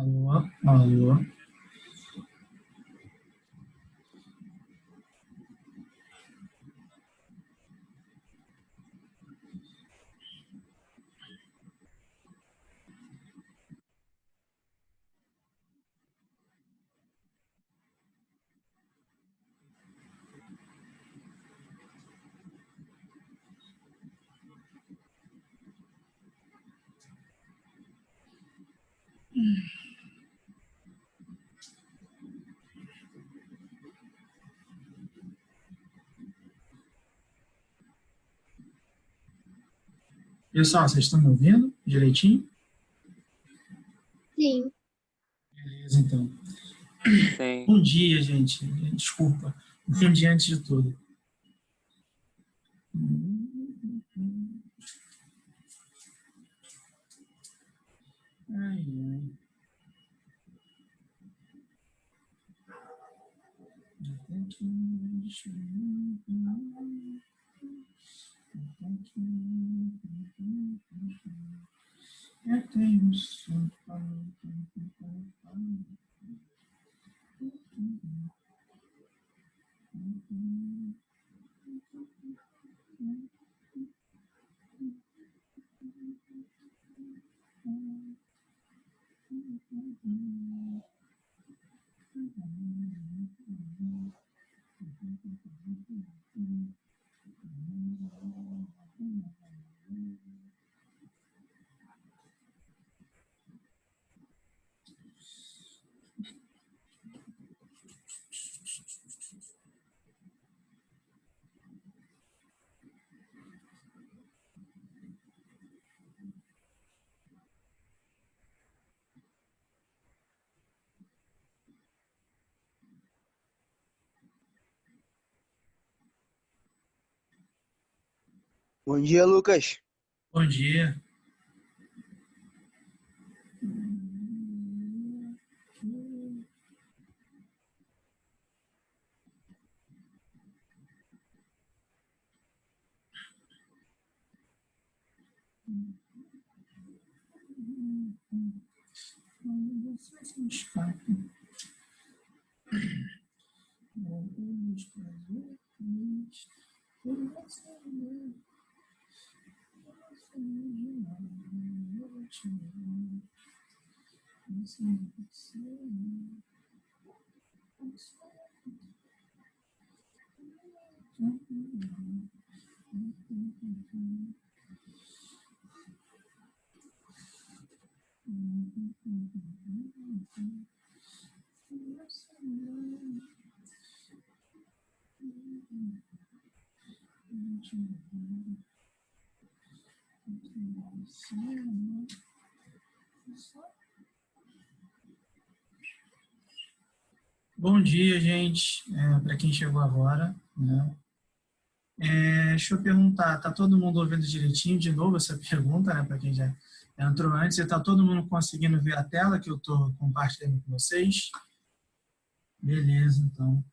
Alô, alô. Pessoal, vocês estão me ouvindo direitinho? Sim. Beleza, então. Sim. Bom dia, gente. Desculpa. Bom dia antes de tudo. Ai, ai. Eu tenho som. Bom dia, Lucas. Bom dia. Bom dia, gente, para quem chegou agora, né? Deixa eu perguntar, tá todo mundo ouvindo direitinho de novo essa pergunta, né, para quem já entrou antes, e tá todo mundo conseguindo ver a tela que eu estou compartilhando com vocês? Beleza, então.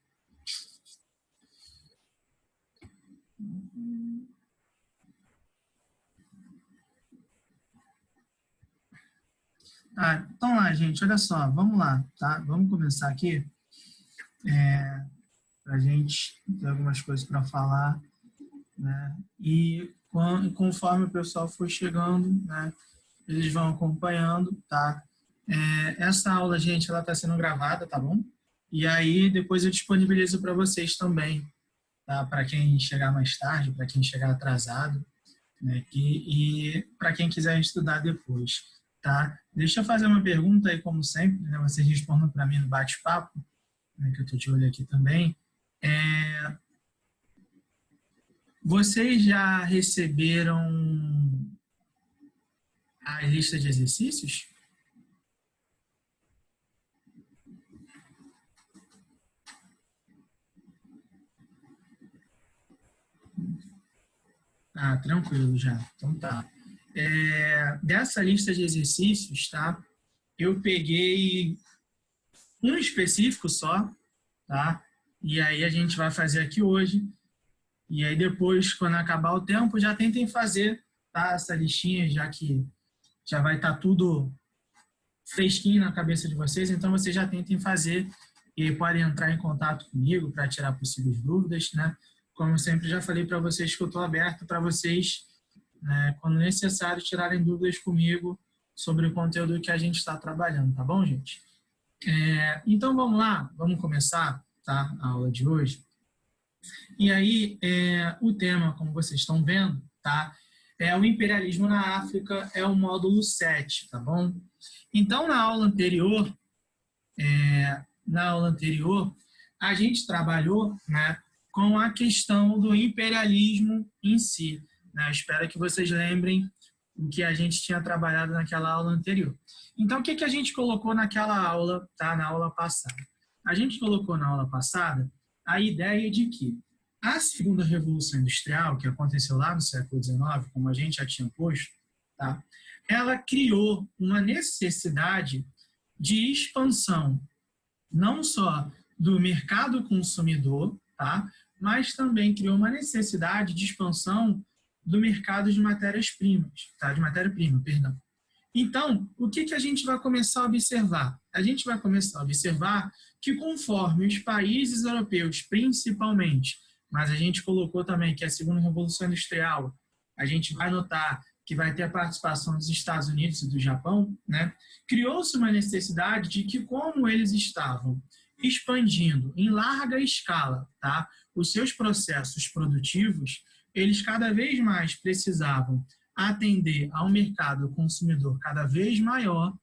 Tá, então lá, gente, olha só, vamos lá, tá? Vamos começar aqui, para a gente ter algumas coisas para falar, né? E conforme o pessoal for chegando, né, eles vão acompanhando, tá? Essa aula, gente, ela está sendo gravada, tá bom? E aí depois eu disponibilizo para vocês também, tá? Para quem chegar mais tarde, para quem chegar atrasado, né? E para quem quiser estudar depois, tá? Deixa eu fazer uma pergunta aí, como sempre, né? Vocês respondam para mim no bate-papo, né? Que eu estou de olho aqui também. Vocês já receberam a lista de exercícios? Ah, tranquilo já. Então tá. Dessa lista de exercícios, tá? Eu peguei um específico só, tá? E aí a gente vai fazer aqui hoje. E aí depois, quando acabar o tempo, já tentem fazer, tá? Essa listinha, já que já vai estar tudo fresquinho na cabeça de vocês, então vocês já tentem fazer e podem entrar em contato comigo para tirar possíveis dúvidas, né? Como eu sempre já falei para vocês que eu estou aberto para vocês, né, quando necessário, tirarem dúvidas comigo sobre o conteúdo que a gente está trabalhando, tá bom, gente? Então vamos lá, vamos começar, tá, a aula de hoje. E aí, o tema, como vocês estão vendo, tá, é o imperialismo na África, é o módulo 7, tá bom? Então, na aula anterior, a gente trabalhou, né, com a questão do imperialismo em si, né? Espero que vocês lembrem o que a gente tinha trabalhado naquela aula anterior. Então, o que a gente colocou naquela aula, tá, na aula passada? A gente colocou na aula passada a ideia de que a segunda Revolução Industrial, que aconteceu lá no século XIX, como a gente já tinha posto, tá, ela criou uma necessidade de expansão, não só do mercado consumidor, tá, mas também criou uma necessidade de expansão do mercado de matérias-primas, tá, de matéria-prima, perdão. Então, o que a gente vai começar a observar? A gente vai começar a observar que conforme os países europeus, principalmente, mas a gente colocou também que a segunda Revolução Industrial, a gente vai notar que vai ter a participação dos Estados Unidos e do Japão, né? Criou-se uma necessidade de que, como eles estavam expandindo em larga escala, tá, os seus processos produtivos, eles cada vez mais precisavam atender a um mercado consumidor cada vez maior,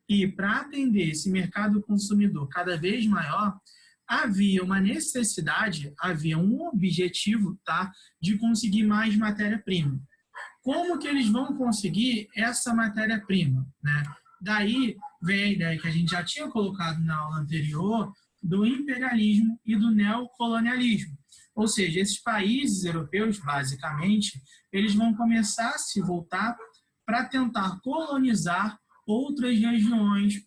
e para atender esse mercado consumidor cada vez maior, havia uma necessidade, havia um objetivo, tá, de conseguir mais matéria-prima. Como que eles vão conseguir essa matéria-prima, né? Daí vem a ideia que a gente já tinha colocado na aula anterior do imperialismo e do neocolonialismo. Ou seja, esses países europeus, basicamente, eles vão começar a se voltar para tentar colonizar outras regiões,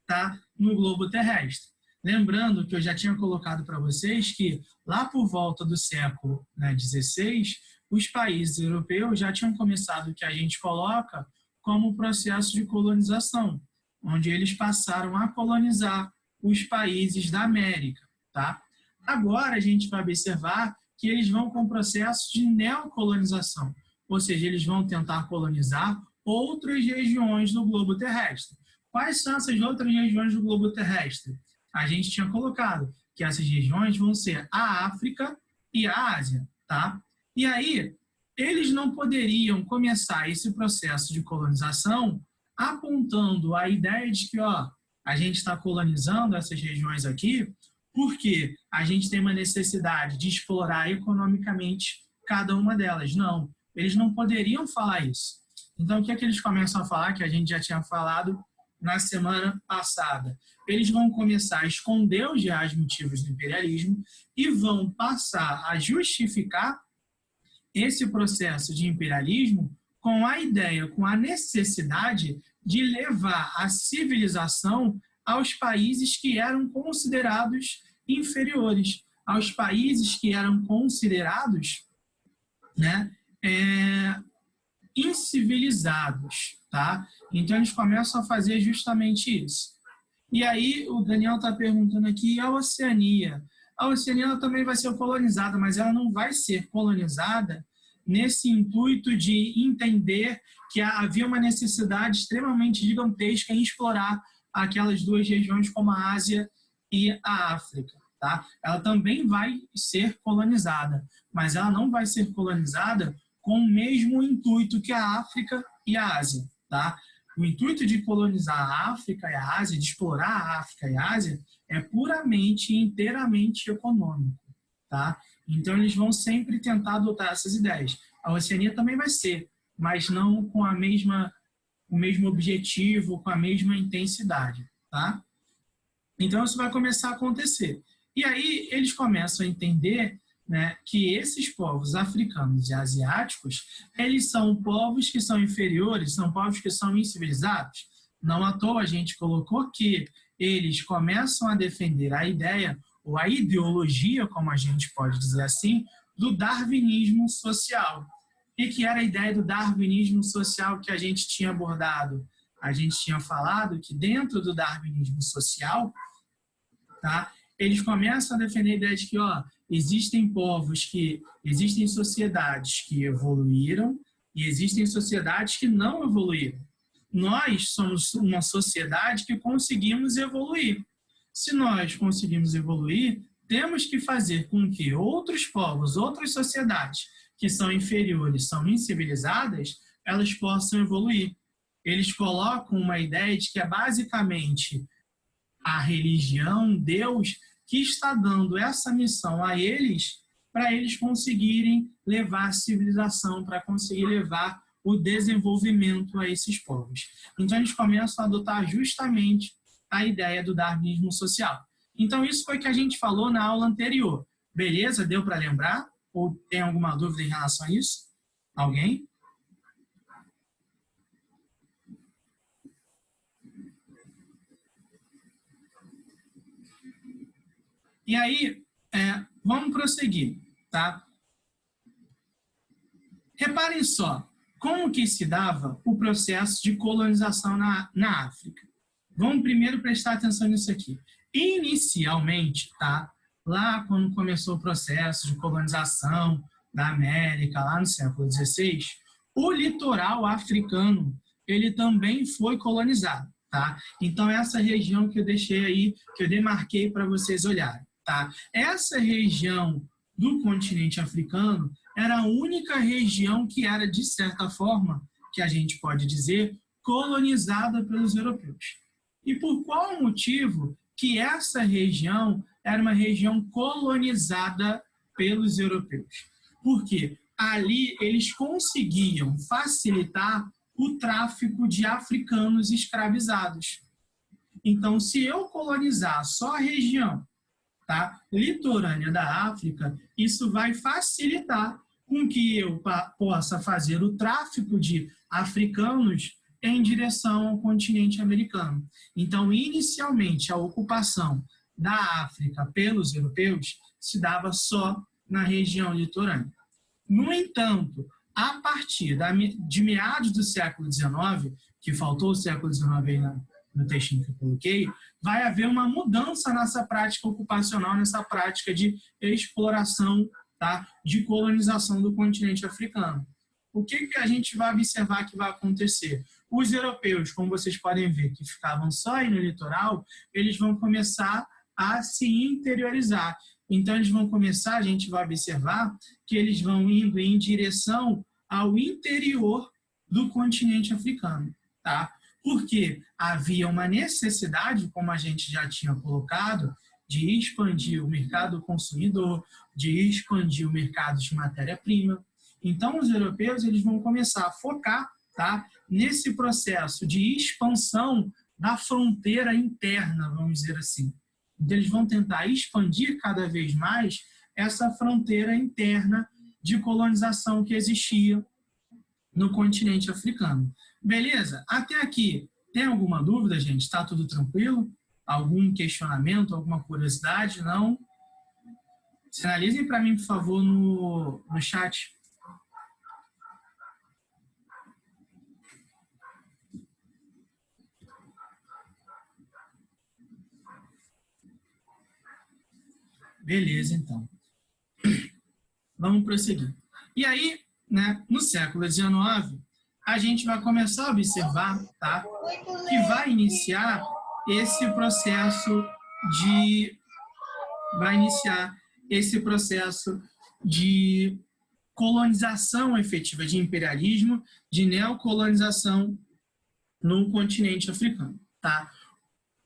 tá, no globo terrestre. Lembrando que eu já tinha colocado para vocês que lá por volta do século, né, 16, os países europeus já tinham começado o que a gente coloca como processo de colonização, onde eles passaram a colonizar os países da América, tá? Agora a gente vai observar que eles vão com o processo de neocolonização, ou seja, eles vão tentar colonizar outras regiões do globo terrestre. Quais são essas outras regiões do globo terrestre? A gente tinha colocado que essas regiões vão ser a África e a Ásia, tá? E aí, eles não poderiam começar esse processo de colonização apontando a ideia de que, ó, a gente está colonizando essas regiões aqui porque a gente tem uma necessidade de explorar economicamente cada uma delas. Não, eles não poderiam falar isso. Então, o que é que eles começam a falar, que a gente já tinha falado na semana passada? Eles vão começar a esconder os reais motivos do imperialismo e vão passar a justificar esse processo de imperialismo com a ideia, com a necessidade de levar a civilização aos países que eram considerados inferiores, aos países que eram considerados, né, incivilizados, tá? Então eles começam a fazer justamente isso. E aí o Daniel está perguntando aqui, a Oceania? A Oceania ela também vai ser colonizada, mas ela não vai ser colonizada nesse intuito de entender que havia uma necessidade extremamente gigantesca em explorar aquelas duas regiões como a Ásia e a África, tá? Ela também vai ser colonizada, mas ela não vai ser colonizada com o mesmo intuito que a África e a Ásia, tá? O intuito de colonizar a África e a Ásia, de explorar a África e a Ásia, é puramente e inteiramente econômico, tá? Então, eles vão sempre tentar adotar essas ideias. A Oceania também vai ser, mas não com o mesmo objetivo, com a mesma intensidade, tá? Então, isso vai começar a acontecer. E aí, eles começam a entender, né, que esses povos africanos e asiáticos, eles são povos que são inferiores, são povos que são incivilizados. Não à toa a gente colocou que eles começam a defender a ideia, ou a ideologia, como a gente pode dizer assim, do darwinismo social. E que era a ideia do darwinismo social que a gente tinha abordado a gente tinha falado que dentro do darwinismo social, tá, eles começam a defender a ideia de que existem existem sociedades que evoluíram e existem sociedades que não evoluíram. Nós somos uma sociedade que conseguimos evoluir. Se nós conseguimos evoluir, temos que fazer com que outros povos, outras sociedades que são inferiores, são incivilizadas, elas possam evoluir. Eles colocam uma ideia de que é basicamente a religião, Deus, que está dando essa missão a eles para eles conseguirem levar a civilização, para conseguir levar o desenvolvimento a esses povos. Então, eles começam a adotar justamente a ideia do darwinismo social. Então, isso foi o que a gente falou na aula anterior. Beleza? Deu para lembrar? Ou tem alguma dúvida em relação a isso? Alguém? E aí, vamos prosseguir, tá? Reparem só, como que se dava o processo de colonização na África. Vamos primeiro prestar atenção nisso aqui. Inicialmente, tá? Lá quando começou o processo de colonização da América, lá no século XVI, o litoral africano, ele também foi colonizado, tá? Então, essa região que eu deixei aí, que eu demarquei para vocês olharem, tá? Essa região do continente africano era a única região que era, de certa forma, que a gente pode dizer, colonizada pelos europeus. E por qual motivo que essa região era uma região colonizada pelos europeus? Porque ali eles conseguiam facilitar o tráfico de africanos escravizados. Então, se eu colonizar só a região, tá, litorânea da África, isso vai facilitar com que eu possa fazer o tráfico de africanos em direção ao continente americano. Então, inicialmente, a ocupação da África pelos europeus se dava só na região litorânea. No entanto, a partir de meados do século XIX, que faltou o século XIX aí no textinho que eu coloquei, vai haver uma mudança nessa prática ocupacional, nessa prática de exploração, tá, de colonização do continente africano. O que a gente vai observar que vai acontecer? Os europeus, como vocês podem ver, que ficavam só aí no litoral, eles vão começar a se interiorizar. Então, eles vão começar, a gente vai observar, que eles vão indo em direção ao interior do continente africano, tá? Porque havia uma necessidade, como a gente já tinha colocado, de expandir o mercado consumidor, de expandir o mercado de matéria-prima. Então, os europeus eles vão começar a focar, tá, nesse processo de expansão da fronteira interna, vamos dizer assim. Então, eles vão tentar expandir cada vez mais essa fronteira interna de colonização que existia no continente africano. Beleza? Até aqui, tem alguma dúvida, gente? Está tudo tranquilo? Algum questionamento, alguma curiosidade? Não? Sinalizem para mim, por favor, no chat. Beleza, então. Vamos prosseguir. E aí, né, no século XIX, a gente vai começar a observar, tá, que vai iniciar esse processo de colonização efetiva, de imperialismo, de neocolonização no continente africano, tá?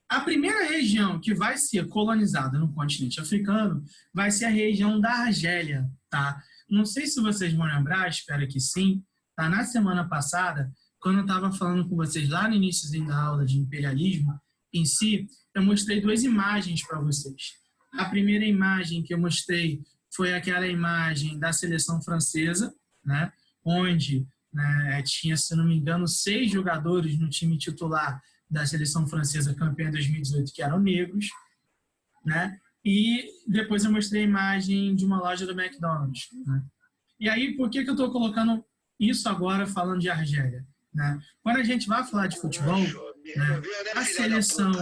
A primeira região que vai ser colonizada no continente africano vai ser a região da Argélia, tá? Não sei se vocês vão lembrar, espero que sim, tá? Na semana passada, quando eu estava falando com vocês lá no início da aula de imperialismo em si, eu mostrei duas imagens para vocês. A primeira imagem que eu mostrei foi aquela imagem da seleção francesa, né? Onde, né, tinha, se não me engano, 6 jogadores no time titular da seleção francesa campeã 2018 que eram negros, né? E depois eu mostrei a imagem de uma loja do McDonald's, né? E aí, por que eu estou colocando isso agora falando de Argélia? né? Quando a gente vai falar de futebol, né, a seleção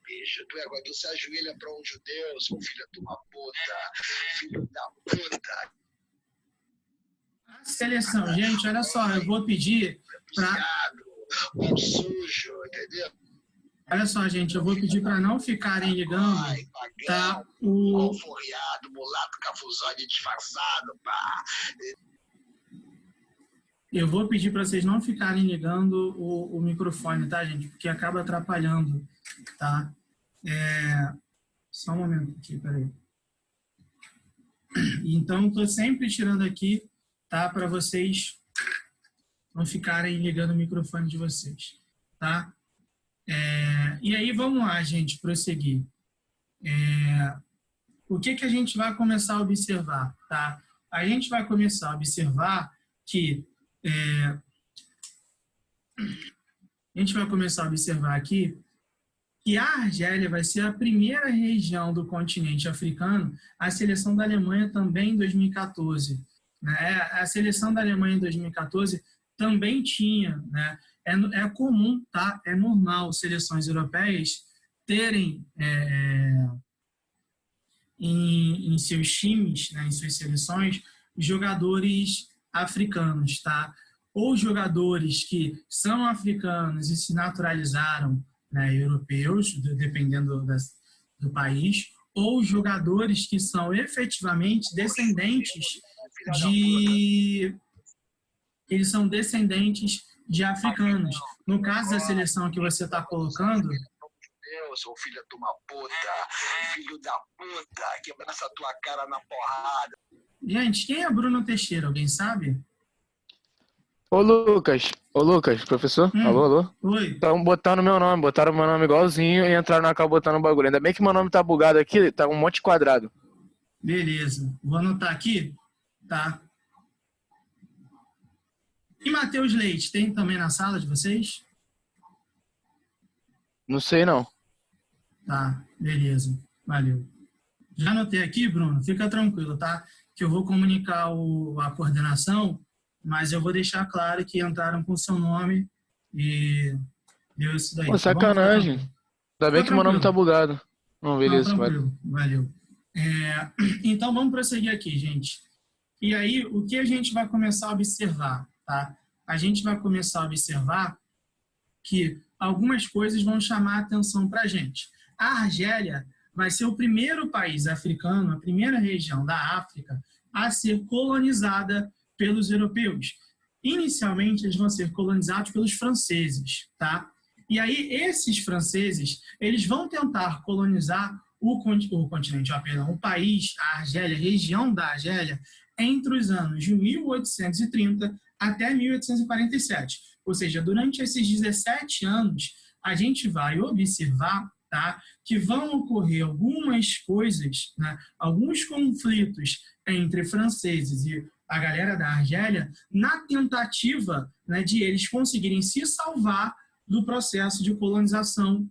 Bicho, tu se ajoelha pra um judeu, seu filho de uma puta, filho da puta. A seleção, gente, olha só, eu vou pedir para... Um sujo, entendeu? Olha só, gente, eu vou pedir para não ficarem ligando, tá? Alforriado, mulato, cafuzóide disfarçado, pá. Eu vou pedir para vocês não ficarem ligando o microfone, tá, gente? Porque acaba atrapalhando, tá? Só um momento aqui, peraí. Então, estou sempre tirando aqui, tá? Para vocês não ficarem ligando o microfone de vocês, tá? E aí, vamos lá, gente, prosseguir. O que a gente vai começar a observar, tá? A gente vai começar a observar que... a gente vai começar a observar aqui que a Argélia vai ser a primeira região do continente africano, a seleção da Alemanha também em 2014. Né? A seleção da Alemanha em 2014 também tinha, né? É comum, tá? É normal seleções europeias terem em seus times, né, em suas seleções, jogadores africanos, tá? Ou jogadores que são africanos e se naturalizaram, né, europeus, dependendo do país, ou jogadores que são efetivamente descendentes eles são descendentes de africanos. No caso da seleção que você está colocando... Eu sou filho de uma puta, filho da puta, quebrar essa tua cara na porrada. Gente, quem é Bruno Teixeira? Alguém sabe? Ô Lucas, professor? Alô? Oi. Estão botaram meu nome igualzinho e entraram na casa botando o bagulho. Ainda bem que meu nome tá bugado aqui, tá um monte de quadrado. Beleza. Vou anotar aqui, tá? E Matheus Leite, tem também na sala de vocês? Não sei, não. Tá, beleza. Valeu. Já anotei aqui, Bruno, fica tranquilo, tá? Que eu vou comunicar a coordenação, mas eu vou deixar claro que entraram com o seu nome e deu isso daí. Pô, sacanagem. Ainda bem que meu nome tá bugado. Não, beleza. Não, tranquilo. Valeu. Então, vamos prosseguir aqui, gente. E aí, o que a gente vai começar a observar, tá? A gente vai começar a observar que algumas coisas vão chamar a atenção para a gente. A Argélia vai ser o primeiro país africano, a primeira região da África a ser colonizada pelos europeus. Inicialmente, eles vão ser colonizados pelos franceses, tá? E aí, esses franceses, eles vão tentar colonizar o país, a Argélia, a região da Argélia, entre os anos de 1830 até 1847. Ou seja, durante esses 17 anos, a gente vai observar, tá, que vão ocorrer algumas coisas, né, alguns conflitos entre franceses e a galera da Argélia, na tentativa, né, de eles conseguirem se salvar do processo de colonização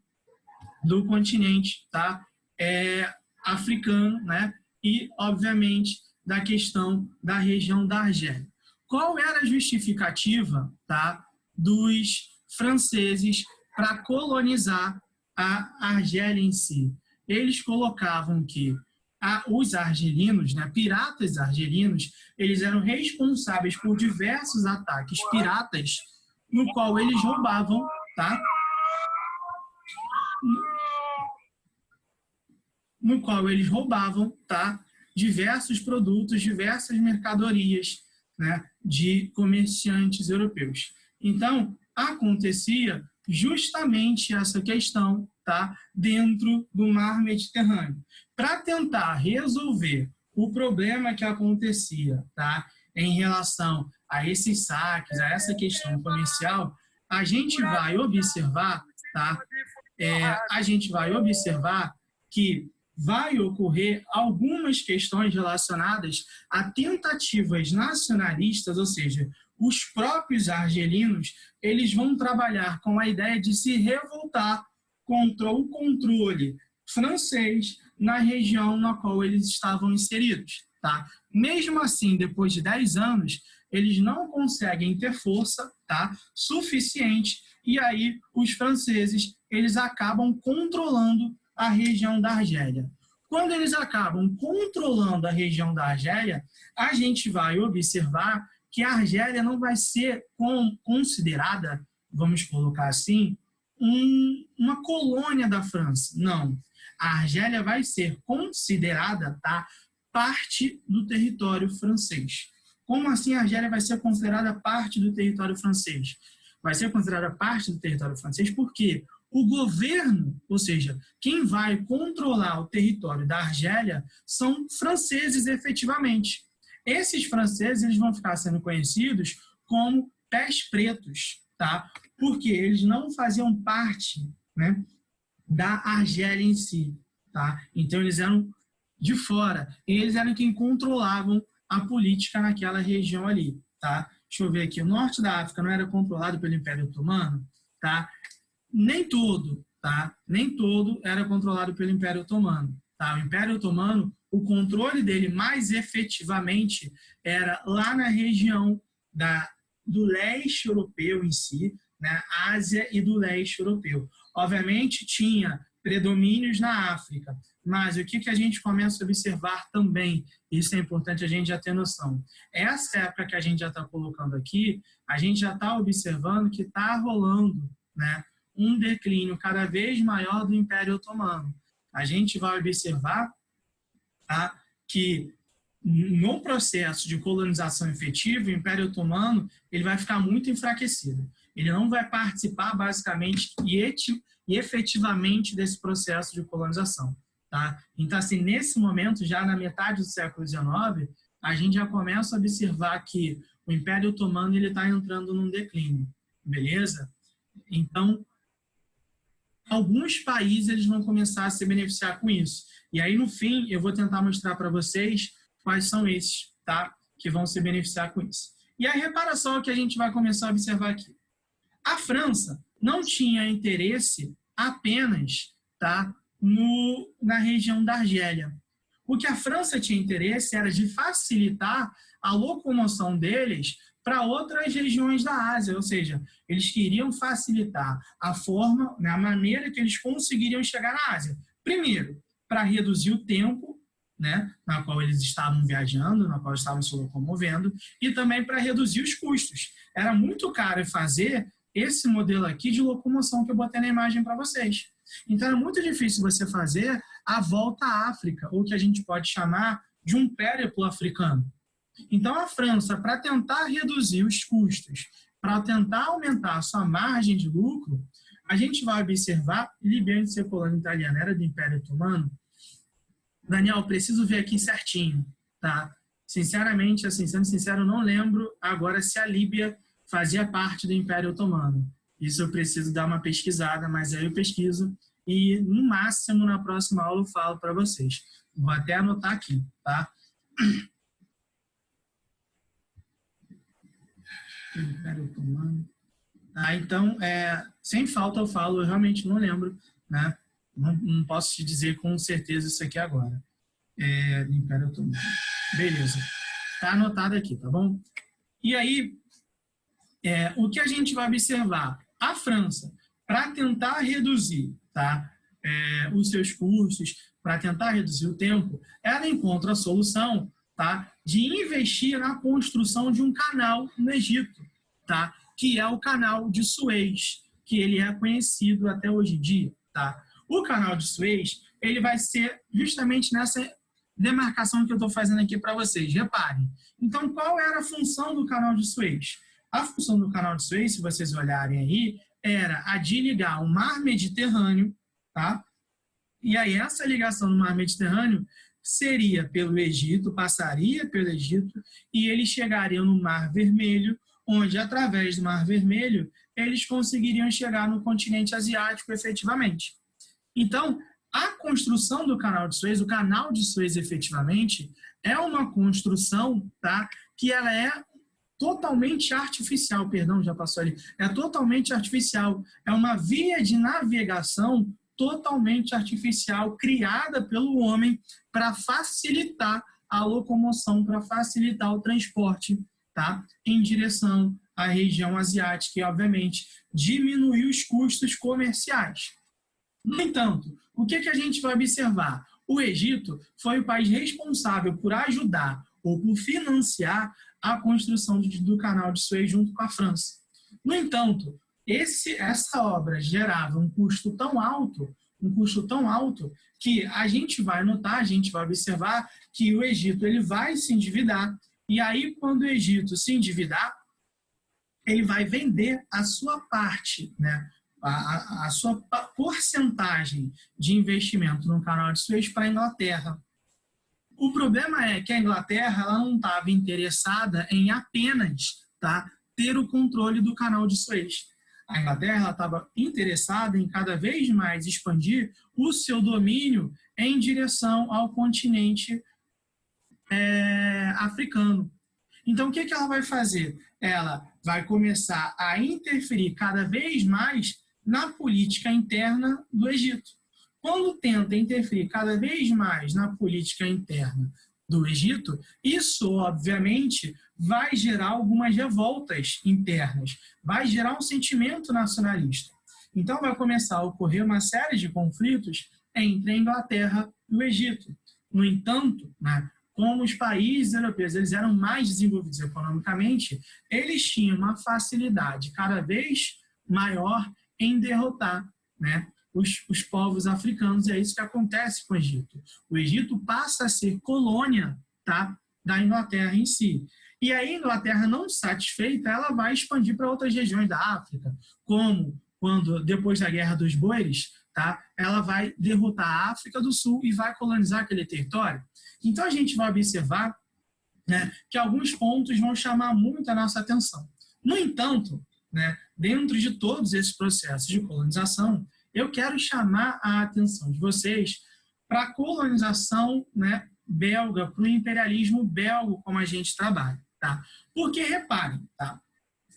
do continente, tá, africano, né, e, obviamente, da questão da região da Argélia. Qual era a justificativa, tá, dos franceses para colonizar a Argélia em si? Eles colocavam que os argelinos, né, piratas argelinos, eles eram responsáveis por diversos ataques piratas, no qual eles roubavam, tá? No qual eles roubavam, tá, diversos produtos, diversas mercadorias, né, de comerciantes europeus. Então, acontecia justamente essa questão, tá, dentro do mar Mediterrâneo. Para tentar resolver o problema que acontecia, tá, em relação a esses saques, a essa questão comercial, a gente vai observar, tá, a gente vai observar que vai ocorrer algumas questões relacionadas a tentativas nacionalistas, ou seja, os próprios argelinos, eles vão trabalhar com a ideia de se revoltar contra o controle francês na região na qual eles estavam inseridos. Tá? Mesmo assim, depois de 10 anos, eles não conseguem ter força, tá, suficiente, e aí os franceses eles acabam controlando a região da Argélia. Quando eles acabam controlando a região da Argélia, a gente vai observar que a Argélia não vai ser considerada, vamos colocar assim, uma colônia da França. Não. A Argélia vai ser considerada, tá, parte do território francês. Como assim a Argélia vai ser considerada parte do território francês? Vai ser considerada parte do território francês porque o governo, ou seja, quem vai controlar o território da Argélia são franceses efetivamente. Esses franceses eles vão ficar sendo conhecidos como pés pretos, tá? Porque eles não faziam parte, né, da Argélia em si. Tá? Então eles eram de fora, eles eram quem controlavam a política naquela região ali. Tá? Deixa eu ver aqui, o norte da África não era controlado pelo Império Otomano? Tá? Nem todo, tá? Nem todo era controlado pelo Império Otomano. Tá? O Império Otomano, o controle dele mais efetivamente era lá na região do leste europeu em si, né? Ásia e do leste europeu. Obviamente tinha predomínios na África, mas o que a gente começa a observar também, isso é importante a gente já ter noção, essa época que a gente já está colocando aqui, a gente já está observando que está rolando, né, um declínio cada vez maior do Império Otomano. A gente vai observar, tá, que no processo de colonização efetiva, o Império Otomano ele vai ficar muito enfraquecido. Ele não vai participar basicamente e efetivamente desse processo de colonização. Tá? Então, assim, nesse momento, já na metade do século XIX, a gente já começa a observar que o Império Otomano está entrando num declínio, beleza? Então, alguns países eles vão começar a se beneficiar com isso. E aí, no fim, eu vou tentar mostrar para vocês quais são esses, tá? Que vão se beneficiar com isso. E a reparação que a gente vai começar a observar aqui. A França não tinha interesse apenas, tá, na região da Argélia. O que a França tinha interesse era de facilitar a locomoção deles para outras regiões da Ásia, ou seja, eles queriam facilitar a forma, a maneira que eles conseguiriam chegar na Ásia. Primeiro, para reduzir o tempo, né, na qual eles estavam viajando, na qual estavam se locomovendo, e também para reduzir os custos. Era muito caro fazer esse modelo aqui de locomoção que eu botei na imagem para vocês. Então, é muito difícil você fazer a volta à África, ou que a gente pode chamar de um périplo africano. Então, a França, para tentar reduzir os custos, para tentar aumentar a sua margem de lucro, a gente vai observar, Líbia antes de ser colônia italiana era do Império Otomano. Daniel, preciso ver aqui certinho, tá? Sinceramente, assim, sendo sincero, não lembro agora se a Líbia fazia parte do Império Otomano. Isso eu preciso dar uma pesquisada, mas aí eu pesquiso e, no máximo, na próxima aula eu falo para vocês. Vou até anotar aqui, tá? Império Otomano. Ah, então, sem falta eu falo, eu realmente não lembro, né? Não posso te dizer com certeza isso aqui agora. Império Otomano. Beleza. Tá anotado aqui, tá bom? E aí, o que a gente vai observar? A França, para tentar reduzir, tá, os seus custos, para tentar reduzir o tempo, ela encontra a solução, tá, de investir na construção de um canal no Egito, tá, que é o canal de Suez, que ele é conhecido até hoje em dia. Tá? O canal de Suez ele vai ser justamente nessa demarcação que eu estou fazendo aqui para vocês. Reparem. Então, qual era a função do canal de Suez? A função do canal de Suez, se vocês olharem aí, era a de ligar o Mar Mediterrâneo, tá? E aí essa ligação no Mar Mediterrâneo seria pelo Egito, passaria pelo Egito, e eles chegariam no Mar Vermelho, onde, através do Mar Vermelho, eles conseguiriam chegar no continente asiático efetivamente. Então, a construção do canal de Suez, o canal de Suez efetivamente, é uma construção, tá, que ela é totalmente artificial, perdão, já passou ali, é totalmente artificial, é uma via de navegação totalmente artificial, criada pelo homem para facilitar a locomoção, para facilitar o transporte, tá? Em direção à região asiática e, obviamente, diminuir os custos comerciais. No entanto, o que a gente vai observar? O Egito foi o país responsável por ajudar ou por financiar a construção do Canal de Suez junto com a França. No entanto, essa obra gerava um custo tão alto, que a gente vai notar, a gente vai observar que o Egito ele vai se endividar, e aí quando o Egito se endividar, ele vai vender a sua parte, né? A sua porcentagem de investimento no Canal de Suez para a Inglaterra. O problema é que a Inglaterra ela não estava interessada em apenas, tá, ter o controle do Canal de Suez. A Inglaterra estava interessada em cada vez mais expandir o seu domínio em direção ao continente africano. Então, o que ela vai fazer? Ela vai começar a interferir cada vez mais na política interna do Egito. Quando tenta interferir cada vez mais na política interna do Egito, isso, obviamente, vai gerar algumas revoltas internas, vai gerar um sentimento nacionalista. Então, vai começar a ocorrer uma série de conflitos entre a Inglaterra e o Egito. No entanto, né, como os países europeus eles eram mais desenvolvidos economicamente, eles tinham uma facilidade cada vez maior em derrotar, né, os povos africanos, e é isso que acontece com o Egito. O Egito passa a ser colônia, tá, da Inglaterra em si. E aí a Inglaterra, não satisfeita, ela vai expandir para outras regiões da África, como quando, depois da Guerra dos Boeres, tá, ela vai derrotar a África do Sul e vai colonizar aquele território. Então a gente vai observar, né, que alguns pontos vão chamar muito a nossa atenção. No entanto, né, dentro de todos esses processos de colonização, eu quero chamar a atenção de vocês para a colonização, né, belga, para o imperialismo belga, como a gente trabalha. Tá? Porque, reparem, tá?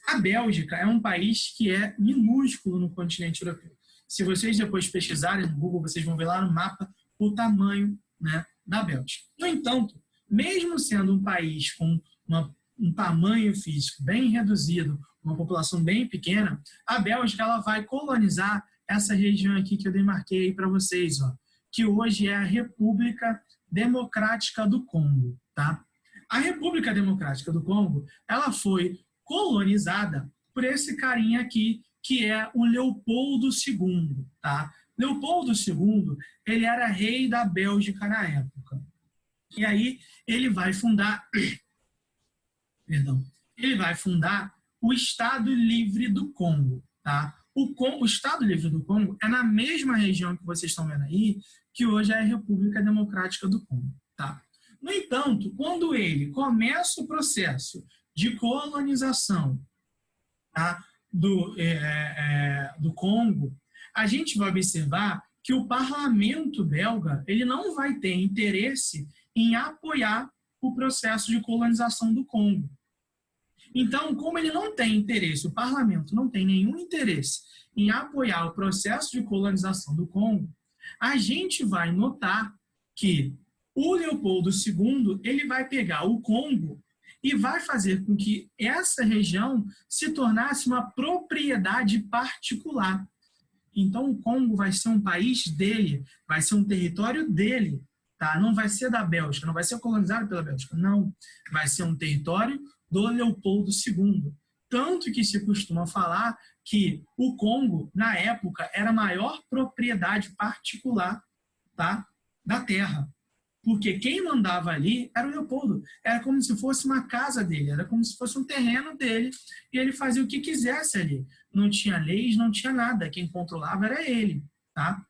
A Bélgica é um país que é minúsculo no continente europeu. Se vocês depois pesquisarem no Google, vocês vão ver lá no mapa o tamanho, né, da Bélgica. No entanto, mesmo sendo um país com um tamanho físico bem reduzido, uma população bem pequena, a Bélgica ela vai colonizar essa região aqui que eu demarquei para vocês, ó, que hoje é a República Democrática do Congo. Tá? A República Democrática do Congo ela foi colonizada por esse carinha aqui, que é o Leopoldo II. Tá? Leopoldo II ele era rei da Bélgica na época. E aí ele vai fundar, o Estado Livre do Congo. Tá? O Estado Livre do Congo é na mesma região que vocês estão vendo aí, que hoje é a República Democrática do Congo. Tá? No entanto, quando ele começa o processo de colonização, tá, do Congo, a gente vai observar que o parlamento belga ele não vai ter interesse em apoiar o processo de colonização do Congo. Então, como ele não tem interesse, o parlamento não tem nenhum interesse em apoiar o processo de colonização do Congo, a gente vai notar que o Leopoldo II ele vai pegar o Congo e vai fazer com que essa região se tornasse uma propriedade particular. Então, o Congo vai ser um país dele, vai ser um território dele, tá? Não vai ser da Bélgica, não vai ser colonizado pela Bélgica, não. Vai ser um território do Leopoldo II. Tanto que se costuma falar que o Congo, na época, era a maior propriedade particular, tá, da terra. Porque quem mandava ali era o Leopoldo. Era como se fosse uma casa dele, era como se fosse um terreno dele, e ele fazia o que quisesse ali. Não tinha leis, não tinha nada. Quem controlava era ele. Tá?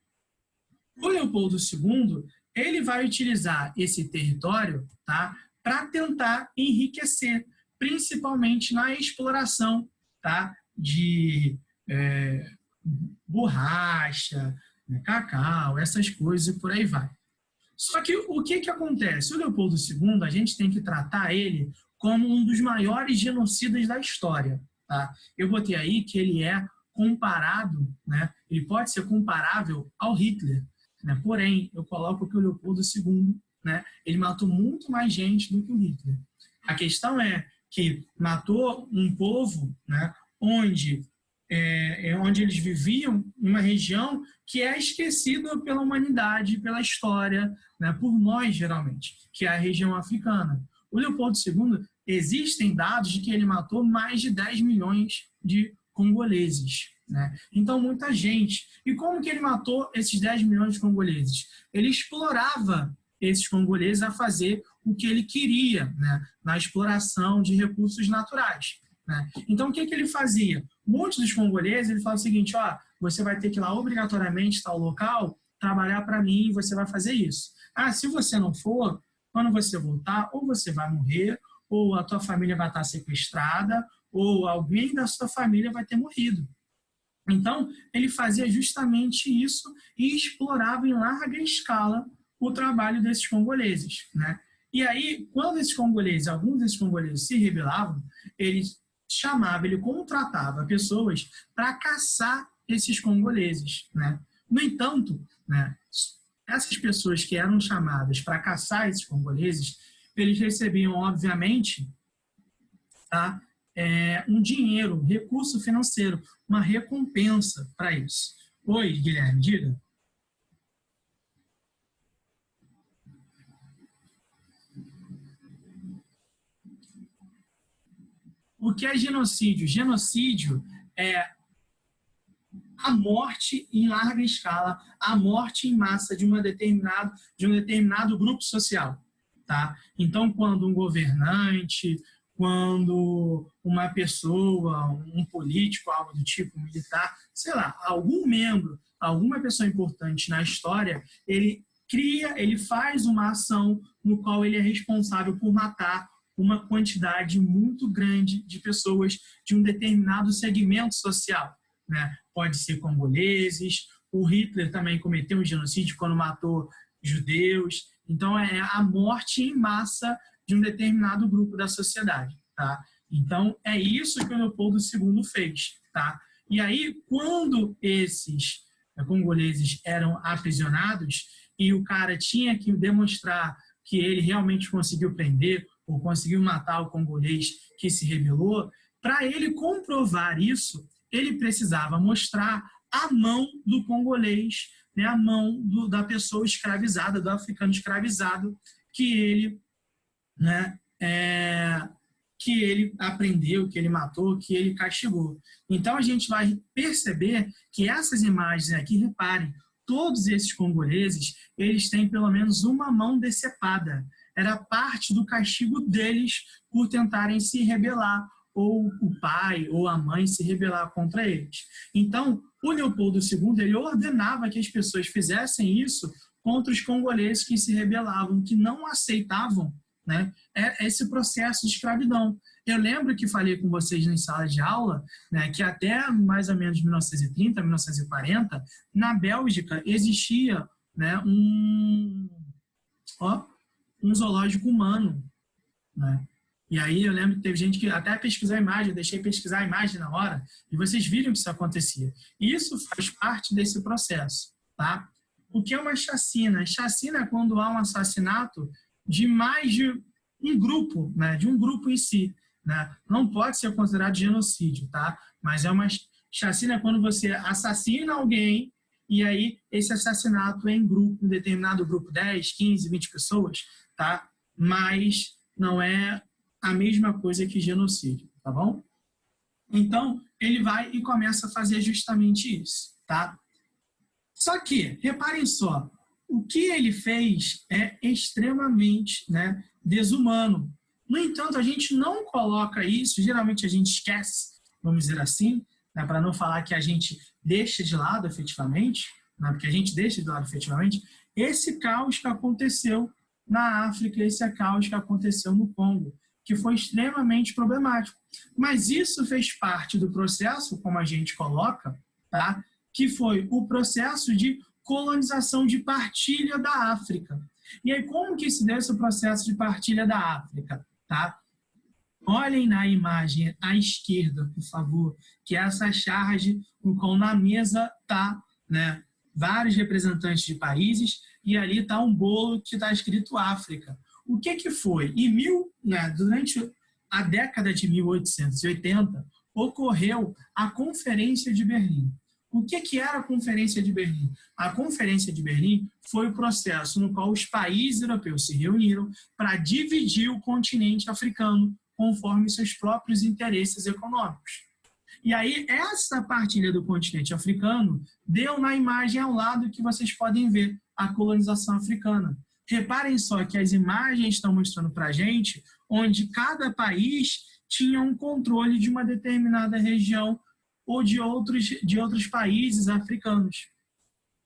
O Leopoldo II ele vai utilizar esse território, tá, para tentar enriquecer, principalmente na exploração, tá, de borracha, né, cacau, essas coisas e por aí vai. Só que o que acontece? O Leopoldo II, a gente tem que tratar ele como um dos maiores genocidas da história. Tá? Eu botei aí que ele é comparado, né? Ele pode ser comparável ao Hitler, né? Porém, eu coloco que o Leopoldo II, né? Ele matou muito mais gente do que o Hitler. A questão é que matou um povo, né? Onde eles viviam em uma região que é esquecida pela humanidade, pela história, né? Por nós, geralmente, que é a região africana. O Leopoldo II, existem dados de que ele matou mais de 10 milhões de congoleses, né? Então, muita gente. E como que ele matou esses 10 milhões de congoleses? Ele explorava esses congoleses a fazer o que ele queria, né? Na exploração de recursos naturais, né? Então, o que ele fazia? Muitos dos congoleses, ele fala o seguinte, ó, você vai ter que ir lá obrigatoriamente tal local, trabalhar para mim, você vai fazer isso. Ah, se você não for, quando você voltar, ou você vai morrer, ou a tua família vai estar sequestrada, ou alguém da sua família vai ter morrido. Então, ele fazia justamente isso e explorava em larga escala o trabalho desses congoleses, né? E aí, quando alguns desses congoleses se rebelavam, ele contratava pessoas para caçar esses congoleses, né? No entanto, né, essas pessoas que eram chamadas para caçar esses congoleses, eles recebiam, obviamente, tá, um dinheiro, recurso financeiro, uma recompensa para isso. Oi, Guilherme, diga. O que é genocídio? Genocídio é a morte em larga escala, a morte em massa de um determinado grupo social. Tá? Então, quando um governante, quando uma pessoa, um político, algo do tipo, militar, sei lá, algum membro, alguma pessoa importante na história, ele faz uma ação no qual ele é responsável por matar uma quantidade muito grande de pessoas de um determinado segmento social, né? Pode ser congoleses, o Hitler também cometeu um genocídio quando matou judeus. Então, é a morte em massa de um determinado grupo da sociedade, tá? Então, é isso que o Leopoldo II fez, tá? E aí, quando esses congoleses eram aprisionados e o cara tinha que demonstrar que ele realmente conseguiu prender ou conseguiu matar o congolês que se rebelou, para ele comprovar isso, ele precisava mostrar a mão do congolês, né, a mão da pessoa escravizada, do africano escravizado, que ele, né, que ele aprendeu, que ele matou, que ele castigou. Então, a gente vai perceber que essas imagens aqui, reparem, todos esses congoleses, eles têm pelo menos uma mão decepada. Era parte do castigo deles por tentarem se rebelar, ou o pai ou a mãe se rebelar contra eles. Então, o Leopoldo II, ele ordenava que as pessoas fizessem isso contra os congoleses que se rebelavam, que não aceitavam, né, esse processo de escravidão. Eu lembro que falei com vocês em sala de aula, né, que até mais ou menos 1930, 1940, na Bélgica existia, né, um zoológico humano, né? E aí eu lembro que teve gente que até pesquisou a imagem, eu deixei pesquisar a imagem na hora, e vocês viram que isso acontecia. E isso faz parte desse processo, tá? O que é uma chacina? Chacina é quando há um assassinato de mais de um grupo, né? De um grupo em si, né? Não pode ser considerado genocídio, tá? Mas é uma chacina é quando você assassina alguém e aí esse assassinato é em grupo, em determinado grupo, 10, 15, 20 pessoas, tá? Mas não é a mesma coisa que genocídio, tá bom? Então, ele vai e começa a fazer justamente isso, tá? Só que, reparem só, o que ele fez é extremamente, né, desumano. No entanto, a gente não coloca isso, geralmente a gente esquece, vamos dizer assim, né, para não falar que a gente deixa de lado efetivamente, né, porque a gente deixa de lado efetivamente, esse caos que aconteceu na África, esse caos que aconteceu no Congo, que foi extremamente problemático. Mas isso fez parte do processo, como a gente coloca, tá? Que foi o processo de colonização de partilha da África. E aí, como que se deu esse processo de partilha da África? Tá? Olhem na imagem à esquerda, por favor, que é essa charge no qual na mesa tá, né, vários representantes de países e ali está um bolo que está escrito África. O que foi? Durante a década de 1880, ocorreu a Conferência de Berlim. O que era a Conferência de Berlim? A Conferência de Berlim foi o processo no qual os países europeus se reuniram para dividir o continente africano conforme seus próprios interesses econômicos. E aí, essa partilha do continente africano deu na imagem ao lado que vocês podem ver a colonização africana. Reparem só que as imagens estão mostrando para a gente onde cada país tinha um controle de uma determinada região ou de outros países africanos.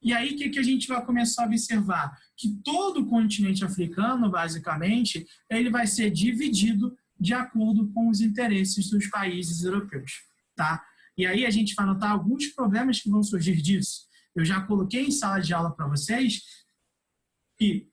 E aí, o que a gente vai começar a observar? Que todo o continente africano, basicamente, ele vai ser dividido de acordo com os interesses dos países europeus. Tá? E aí a gente vai notar alguns problemas que vão surgir disso. Eu já coloquei em sala de aula para vocês que,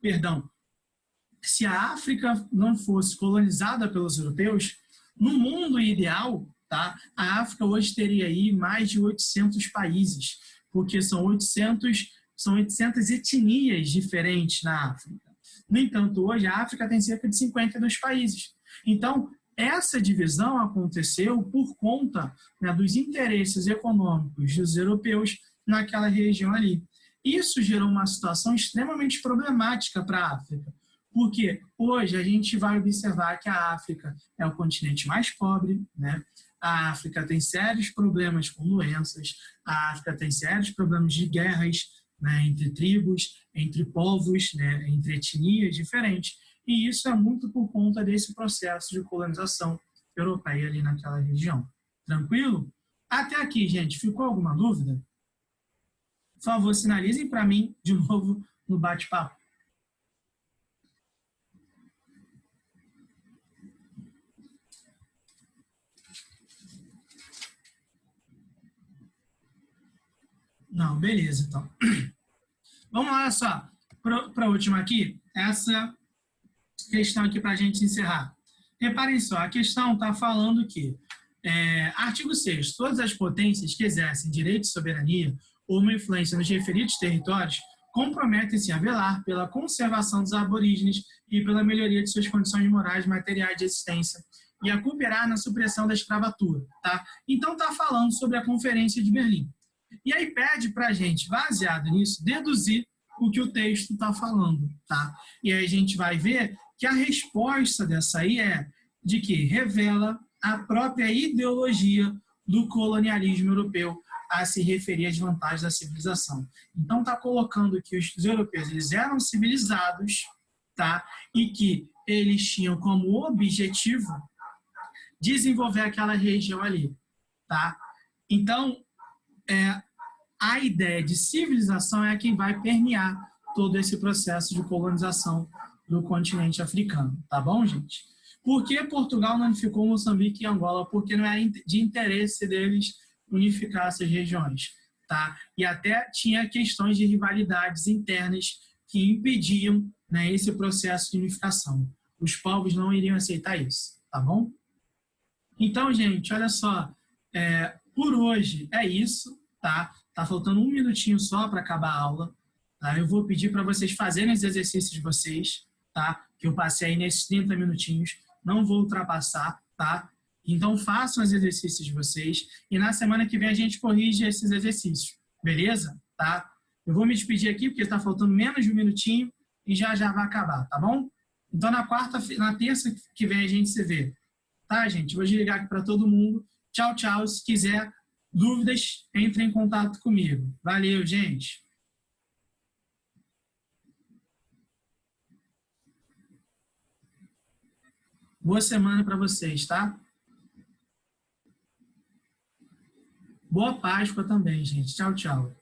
se a África não fosse colonizada pelos europeus, no mundo ideal, tá, a África hoje teria aí mais de 800 países, porque são 800 etnias diferentes na África. No entanto, hoje a África tem cerca de 52 países. Então, essa divisão aconteceu por conta, né, dos interesses econômicos dos europeus naquela região ali. Isso gerou uma situação extremamente problemática para a África, porque hoje a gente vai observar que a África é o continente mais pobre, né? A África tem sérios problemas com doenças, a África tem sérios problemas de guerras, né, entre tribos, entre povos, né, entre etnias diferentes. E isso é muito por conta desse processo de colonização europeia ali naquela região. Tranquilo? Até aqui, gente, ficou alguma dúvida? Por favor, sinalizem para mim de novo no bate-papo. Não, beleza, então. Vamos lá, só. Para a última aqui, essa questão aqui para a gente encerrar. Reparem só, a questão está falando que, artigo 6º, todas as potências que exercem direito de soberania ou uma influência nos referidos territórios comprometem-se a velar pela conservação dos aborígenes e pela melhoria de suas condições morais e materiais de existência e a cooperar na supressão da escravatura. Tá? Então, está falando sobre a Conferência de Berlim. E aí pede para a gente, baseado nisso, deduzir o que o texto está falando. Tá? E aí a gente vai ver que a resposta dessa aí é de que revela a própria ideologia do colonialismo europeu a se referir às vantagens da civilização. Então está colocando que os europeus eles eram civilizados, tá? E que eles tinham como objetivo desenvolver aquela região ali. Tá? Então, a ideia de civilização é quem vai permear todo esse processo de colonização do continente africano. Tá bom, gente? Por que Portugal não unificou Moçambique e Angola? Porque não era de interesse deles unificar essas regiões. Tá? E até tinha questões de rivalidades internas que impediam, né, esse processo de unificação. Os povos não iriam aceitar isso. Tá bom? Então, gente, olha só. Por hoje é isso. Tá? Tá faltando 1 minutinho só para acabar a aula. Tá? Eu vou pedir para vocês fazerem os exercícios de vocês, tá? Que eu passei aí nesses 30 minutinhos. Não vou ultrapassar, tá? Então, façam os exercícios de vocês e na semana que vem a gente corrige esses exercícios, beleza? Tá? Eu vou me despedir aqui porque está faltando menos de 1 minutinho e já vai acabar, tá bom? Então, na terça que vem a gente se vê. Tá, gente? Vou desligar aqui para todo mundo. Tchau, tchau. Se quiser dúvidas, entre em contato comigo. Valeu, gente! Boa semana para vocês, tá? Boa Páscoa também, gente. Tchau, tchau.